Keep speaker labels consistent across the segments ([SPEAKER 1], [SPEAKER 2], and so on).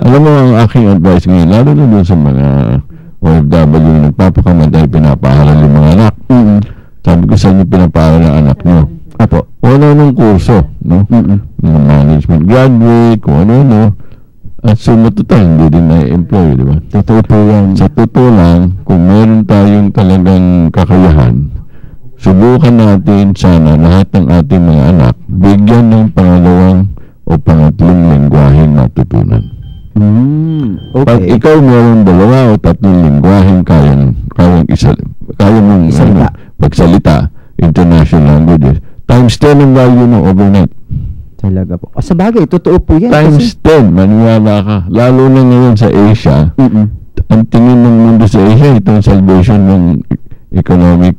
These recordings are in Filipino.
[SPEAKER 1] Alam mo, ang aking advice ngayon, lalo na doon sa mga OFW na nagpapakamay dahil pinapaaral yung mga anak. Sabi ko, saan yung pinapaaral ang anak nyo? Apo, wala nung kurso, no? Mga management graduate, kung ano-ano. At so, matutal, hindi din na-employ, di ba?
[SPEAKER 2] Totoo po yan.
[SPEAKER 1] Sa totoo lang, kung meron tayong talagang kakayahan, subukan natin sana lahat ng ating mga anak bigyan ng pangalawang o pangatlong lengguwaheng natutunan.
[SPEAKER 2] Okay.
[SPEAKER 1] Pag ikaw meron 2 o 3 lengguwaheng kaya mong pagsalita, international languages, times 10 ang value ng overnight.
[SPEAKER 2] Talaga po. Sa bagay, totoo po yan.
[SPEAKER 1] Times 10, maniwala ka. Lalo na ngayon sa Asia, ang tingin ng mundo sa Asia, ito ang salvation ng economic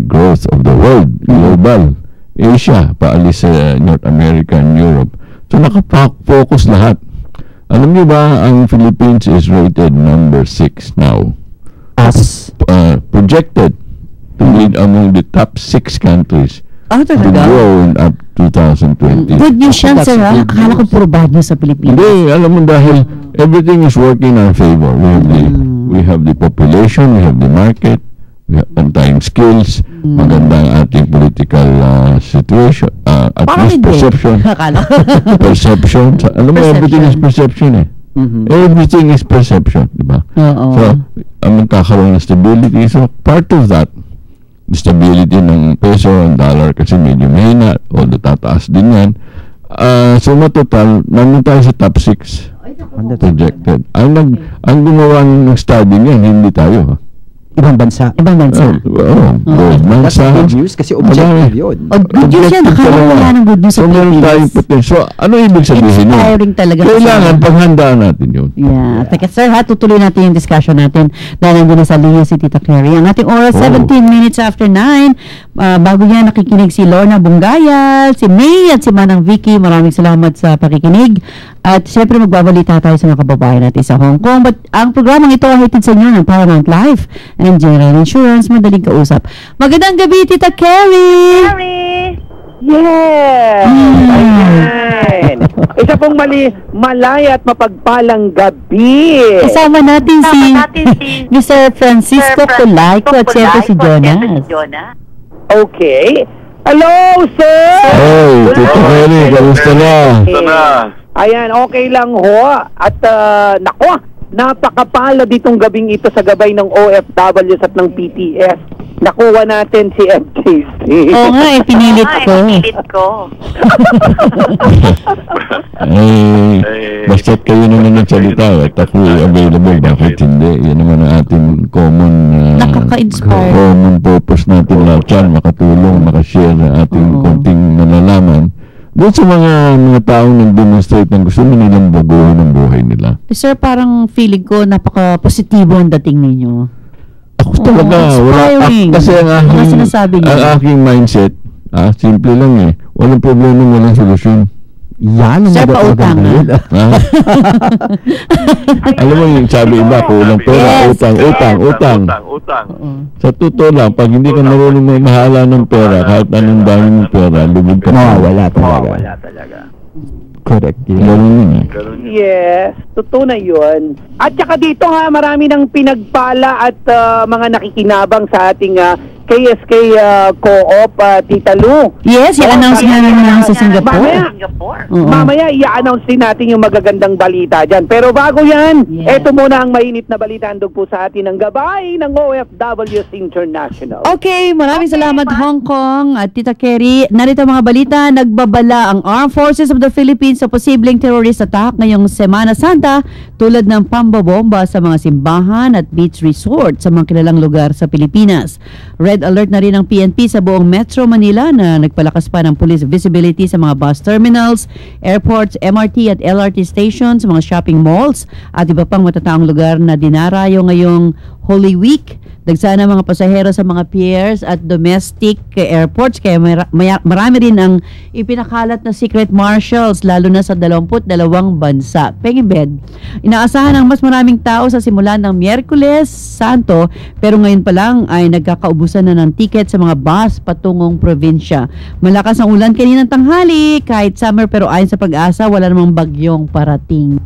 [SPEAKER 1] growth of the world, global. Asia, paalis sa North America and Europe. So, nakafocus lahat. Alam niyo ba, ang Philippines is rated number 6 now.
[SPEAKER 2] As
[SPEAKER 1] Projected to lead among the top 6 countries to grow in up 2020.
[SPEAKER 3] Good news yan, sir. Akala ko puro bad news sa Pilipinas.
[SPEAKER 1] Hindi, alam mo dahil everything is working in our favor. We have the population, we have the market, we have on-time skills, maganda ang ating political situation, at least perception. Perception. Alam mo, everything is perception eh. Everything is perception, di ba? So, magkakaroon ng stability. So, part of that, stability ng peso, ang dollar kasi medyo mahina, although tataas din yan. So, matotal, namin tayo sa top 6 projected. Ang gumawa ng study niyan, hindi tayo, ha?
[SPEAKER 2] ibang bansa.
[SPEAKER 1] Bansa.
[SPEAKER 2] That's good news kasi objective yun.
[SPEAKER 3] Good news yan. Nakakawala ng good news sa Pilipinas.
[SPEAKER 1] So, ano ibig sabihin yun?
[SPEAKER 3] Inspiring talaga.
[SPEAKER 1] Kailangan paghandaan natin yun.
[SPEAKER 3] Yeah. Teka, sir, tutuloy natin yung discussion natin dahil nandun na sa linya si Tita Clary. Ang ating oras, 17 minutes after 9. Bago niya nakikinig si Lorna Bungayal, si May at si Manang Vicky. Maraming salamat sa pakikinig. At siyempre magbabalita tayo sa mga kababayan natin sa Hong Kong. But ang programang ito ay hatid sa inyo ng Paramount Life and General Insurance. Madaling kausap. Magandang gabi, Tita Carrie!
[SPEAKER 4] Yes! Ayan! Isa pong malaya at mapagpalang gabi.
[SPEAKER 3] Kasama natin si Mr. Francisco Colayco at siyempre si Jonas.
[SPEAKER 4] Okay. Hello, sir!
[SPEAKER 1] Hey, Tita Carrie, kamusta na?
[SPEAKER 4] Ayan, okay lang ho. At nako, napakapala ditong gabing ito sa gabay ng OFWs at ng PTS. Nakuha natin si MJC.
[SPEAKER 3] Oo nga, pinilit ko.
[SPEAKER 1] Basta't kayo naman nagsalita at ako available, bakit hindi? Yan naman ang ating common
[SPEAKER 3] nakaka-inspire.
[SPEAKER 1] Common purpose natin lahat yan, makatulong, makashare na ating konting nalalaman doon sa mga taong nag-demonstrate ng gusto nilang baguhin ang buhay nila.
[SPEAKER 3] Sir, parang feeling ko napaka-positibo ang dating ninyo.
[SPEAKER 1] Ako talaga, kasi ang aking mindset, simple lang eh. Walang problema, walang solusyon.
[SPEAKER 2] Yan,
[SPEAKER 3] sir, pautang na.
[SPEAKER 1] Alam mo yung sabi iba, kulang pera, utang. Sa totoo lang, pag hindi ka marunong mahala ng pera, kahit anong dami ng pera, lubog ka.
[SPEAKER 2] Wala talaga. Correct.
[SPEAKER 4] Yes, totoo na yun. At saka dito nga, marami ng pinagpala at mga nakikinabang sa ating KSK Co-op, Tita Lu.
[SPEAKER 3] Yes, i-announce nga naman sa Singapore.
[SPEAKER 4] Mamaya i-announce din natin yung magagandang balita dyan. Pero bago yan, eto muna ang mainit na balita andog po sa atin ng gabay ng OFWs International.
[SPEAKER 3] Okay, maraming salamat Hong Kong at Tita Carrie. Narito mga balita, nagbabala ang Armed Forces of the Philippines sa posibleng terrorist attack ngayong Semana Santa tulad ng pambabomba sa mga simbahan at beach resort sa mga kilalang lugar sa Pilipinas. Red alert na rin ang PNP sa buong Metro Manila na nagpalakas pa ng police visibility sa mga bus terminals, airports, MRT at LRT stations, mga shopping malls at iba pang matataong lugar na dinarayo ngayong Holy Week. Dagsana mga pasahero sa mga piers at domestic airports, kaya marami rin ang ipinakalat na secret marshals lalo na sa 22 bansa. Pengibed, inaasahan ang mas maraming tao sa simula ng Miyerkules Santo, pero ngayon pa lang ay nagkakaubusan na ng tiket sa mga bus patungong probinsya. Malakas ang ulan kaninang tanghali kahit summer, pero ayon sa Pag-asa wala namang bagyong parating.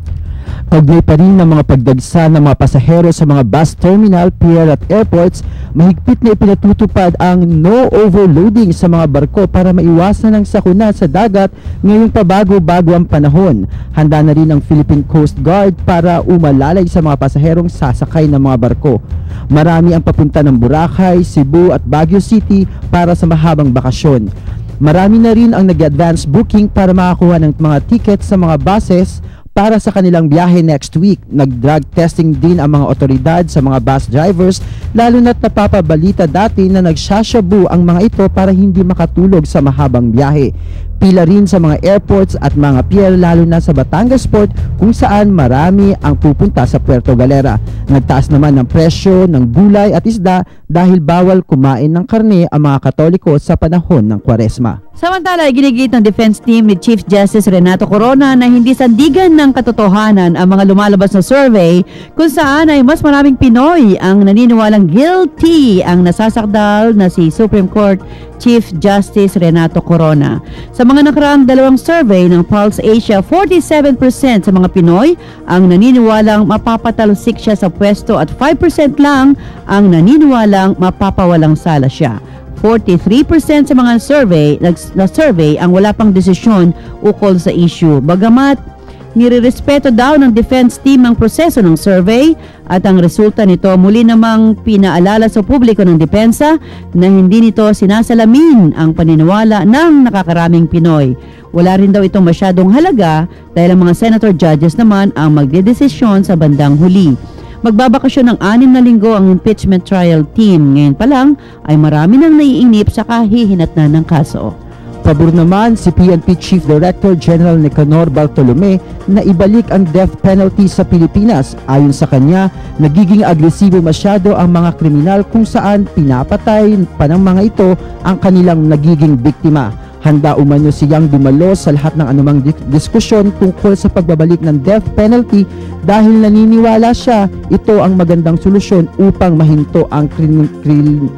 [SPEAKER 2] Kaugnay pa rin ng mga pagdagsa ng mga pasahero sa mga bus terminal, pier at airports, mahigpit na ipinatutupad ang no overloading sa mga barko para maiwasan ang sakuna sa dagat ngayong pabago-bago ang panahon. Handa na rin ang Philippine Coast Guard para umalalay sa mga pasaherong sasakay ng mga barko. Marami ang papunta ng Boracay, Cebu at Baguio City para sa mahabang bakasyon. Marami na rin ang nag-advance booking para makakuha ng mga tickets sa mga buses para sa kanilang biyahe next week. Nag-drug testing din ang mga otoridad sa mga bus drivers, lalo na't napapabalita dati na nagsashabu ang mga ito para hindi makatulog sa mahabang biyahe. Pila rin sa mga airports at mga pier lalo na sa Batangas Port kung saan marami ang pupunta sa Puerto Galera. Nagtaas naman ng presyo ng gulay at isda dahil bawal kumain ng karne ang mga Katoliko sa panahon ng Kwaresma.
[SPEAKER 3] Samantala, ginigit ng defense team ni Chief Justice Renato Corona na hindi sandigan ng katotohanan ang mga lumalabas na survey kung saan ay mas maraming Pinoy ang naniniwalang guilty ang nasasakdal na si Supreme Court Chief Justice Renato Corona. Sa mga nakaraang dalawang survey ng Pulse Asia, 47% sa mga Pinoy ang naniniwalang mapapatalsik siya sa pwesto at 5% lang ang naniniwalang mapapawalang sala siya. 43% sa mga survey ang wala pang desisyon ukol sa issue. Bagamat nirerespeto daw ng defense team ang proseso ng survey at ang resulta nito, muli namang pinaalala sa publiko ng depensa na hindi nito sinasalamin ang paniniwala ng nakakaraming Pinoy. Wala rin daw itong masyadong halaga dahil ang mga senator judges naman ang magdedesisyon sa bandang huli. Magbabakasyon ng 6 na linggo ang impeachment trial team. Ngayon pa lang ay marami nang naiinip sa kahihinatnan ng kaso.
[SPEAKER 2] Pabor naman si PNP Chief Director General Nicanor Bartolome na ibalik ang death penalty sa Pilipinas. Ayon sa kanya, nagiging agresibo masyado ang mga kriminal kung saan pinapatay pa ng mga ito ang kanilang nagiging biktima. Handa umano siyang dumalo sa lahat ng anumang diskusyon tungkol sa pagbabalik ng death penalty dahil naniniwala siya ito ang magandang solusyon upang mahinto ang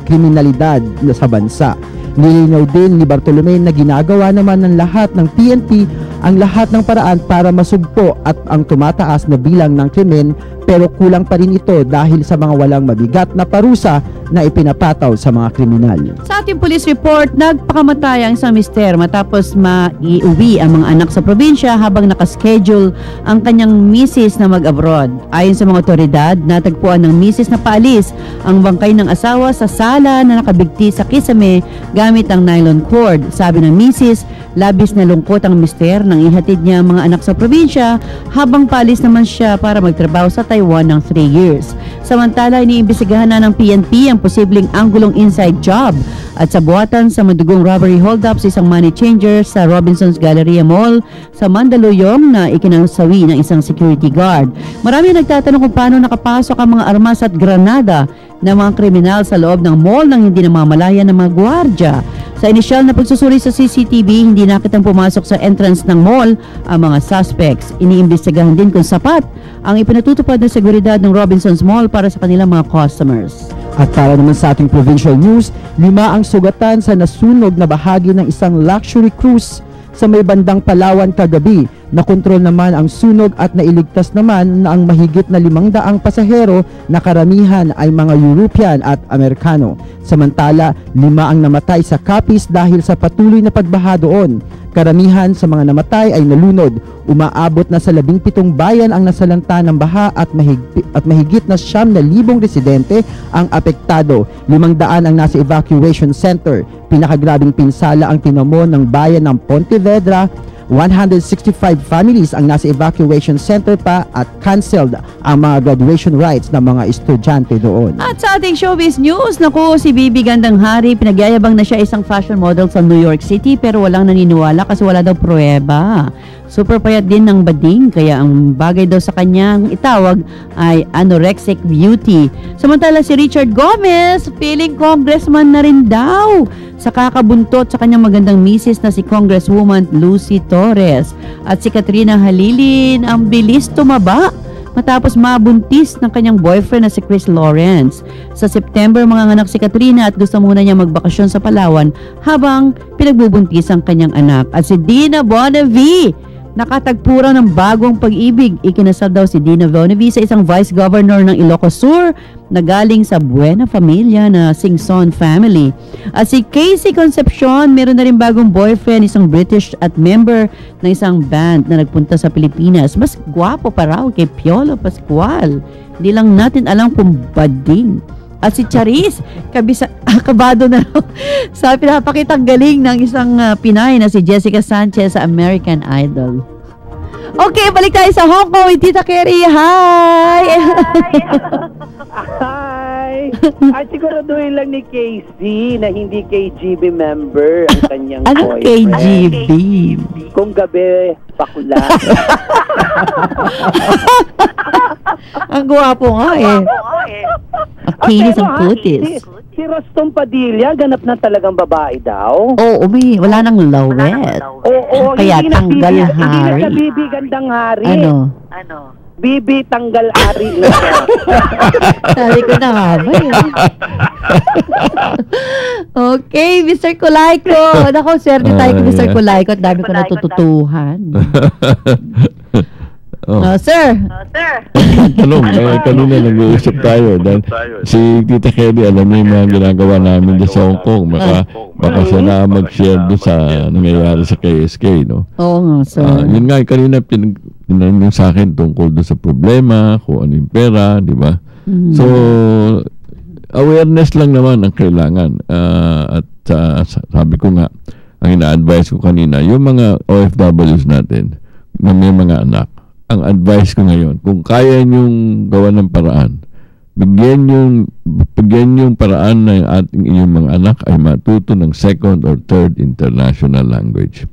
[SPEAKER 2] kriminalidad sa bansa. Nilinaw din ni Bartolome na ginagawa naman ng lahat ng PNP ang lahat ng paraan para masugpo at ang tumataas na bilang ng krimen, pero kulang pa rin ito dahil sa mga walang mabigat na parusa na ipinapataw sa mga kriminal.
[SPEAKER 3] Sa ating police report, nagpakamatay ang isang mister matapos maiuwi ang mga anak sa probinsya habang nakaschedule ang kanyang misis na mag-abroad. Ayon sa mga otoridad, natagpuan ng misis na paalis ang bangkay ng asawa sa sala na nakabigti sa kisame gamit ang nylon cord. Sabi ng misis, labis na lungkot ang mister nang ihatid niya ang mga anak sa probinsya habang paalis naman siya para magtrabaho sa Taiwan ng 3 years. Samantala, iniimbestigahan na ng PNP ang posibleng anggulong inside job at sa buwatan sa madugong robbery hold-up sa isang money changer sa Robinson's Galleria Mall sa Mandaluyong na ikinasawi ng isang security guard. Marami nagtatanong kung paano nakapasok ang mga armas at granada ng mga kriminal sa loob ng mall nang hindi namamalayan ng mga gwardya. Sa inisyal na pagsusuri sa CCTV, hindi nakitang pumasok sa entrance ng mall ang mga suspects. Iniimbestigahan din kung sapat ang ipinatutupad na seguridad ng Robinson's Mall para sa kanilang mga customers.
[SPEAKER 2] At para naman sa ating provincial news, 5 ang sugatan sa nasunog na bahagi ng isang luxury cruise sa may bandang Palawan kagabi. Nakontrol naman ang sunog at nailigtas naman na ang mahigit na 500 pasahero na karamihan ay mga European at Amerikano. Samantala, 5 ang namatay sa Capiz dahil sa patuloy na pagbaha doon. Karamihan sa mga namatay ay nalunod. Umaabot na sa 17 bayan ang nasalanta ng baha at mahigit na 9,000 residente ang apektado. 500 ang nasa evacuation center. Pinakagrabing pinsala ang tinamo ng bayan ng Pontevedra. 165 families ang nasa evacuation center pa at canceled ang mga graduation rites ng mga estudyante doon.
[SPEAKER 3] At sa ating showbiz news, naku, si Bibi Gandang Hari, pinagyayabang na siya isang fashion model sa New York City pero walang naniniwala kasi wala daw pruweba. Super payat din ng bading, kaya ang bagay daw sa kanyang itawag ay anorexic beauty. Samantala si Richard Gomez, feeling congressman na rin daw sa kakabuntot sa kanyang magandang misis na si Congresswoman Lucy Torres. At si Katrina Halilin, ang bilis tumaba matapos mabuntis ng kanyang boyfriend na si Chris Lawrence. Sa September, manganganak si Katrina at gusto muna niya magbakasyon sa Palawan habang pinagbubuntis ang kanyang anak. At si Dina Bonavi, nakatagpura ng bagong pag-ibig. Ikinasal daw si Dina Bonavi sa isang vice governor ng Ilocos Sur na galing sa Buena Familia na Singson family. At si Casey Concepcion, meron na rin bagong boyfriend, isang British at member ng isang band na nagpunta sa Pilipinas. Mas gwapo pa raw kay Piolo Pascual. Hindi lang natin alam kung bading. At si Charis, kabado na sa pinapakitang galing ng isang Pinay na si Jessica Sanchez sa American Idol. Okay, balik tayo sa Hong Kong with Tita Kerry. Hi!
[SPEAKER 4] Hi! At siguraduhin lang ni Casey na hindi KGB member ang kanyang
[SPEAKER 3] Anong
[SPEAKER 4] boyfriend.
[SPEAKER 3] KGB?
[SPEAKER 4] Kung gabi, bakula.
[SPEAKER 3] Ang gwapo nga eh. Kinis ang kutis.
[SPEAKER 4] Si Rostom Padilla, ganap na talagang babae daw.
[SPEAKER 3] Oo, wala nang lawet.
[SPEAKER 4] Oo,
[SPEAKER 3] Kaya
[SPEAKER 4] hindi na
[SPEAKER 3] tanggal
[SPEAKER 4] Bibi,
[SPEAKER 3] hari.
[SPEAKER 4] Hindi na Bibi Gandang Hari.
[SPEAKER 3] Ano?
[SPEAKER 4] Bibi Tanggal Ari.
[SPEAKER 3] Sabi ko na nga ba yun? Okay, Mr. Kulayko. Naku, swerte tayo kay Mr. Kulayko at dami ko natututuhan. Sir.
[SPEAKER 1] Tanong, kanina nag-uusap tayo. Dahil si Tita Kelly, alam niya yung mga ginagawa namin doon sa Hong Kong. Baka siya na mag-share doon sa nangyayari sa KSK, no?
[SPEAKER 3] Oo nga, sir.
[SPEAKER 1] Yun nga, kanina pinanong sa akin tungkol doon sa problema, kung ano yung pera, di ba? So, awareness lang naman ang kailangan. At sabi ko nga, ang ina-advise ko kanina, yung mga OFWs natin na may mga anak, ang advice ko ngayon, kung kaya niyong gawa ng paraan, bigyan yung paraan na yung inyong mga anak ay matuto ng second or third international language.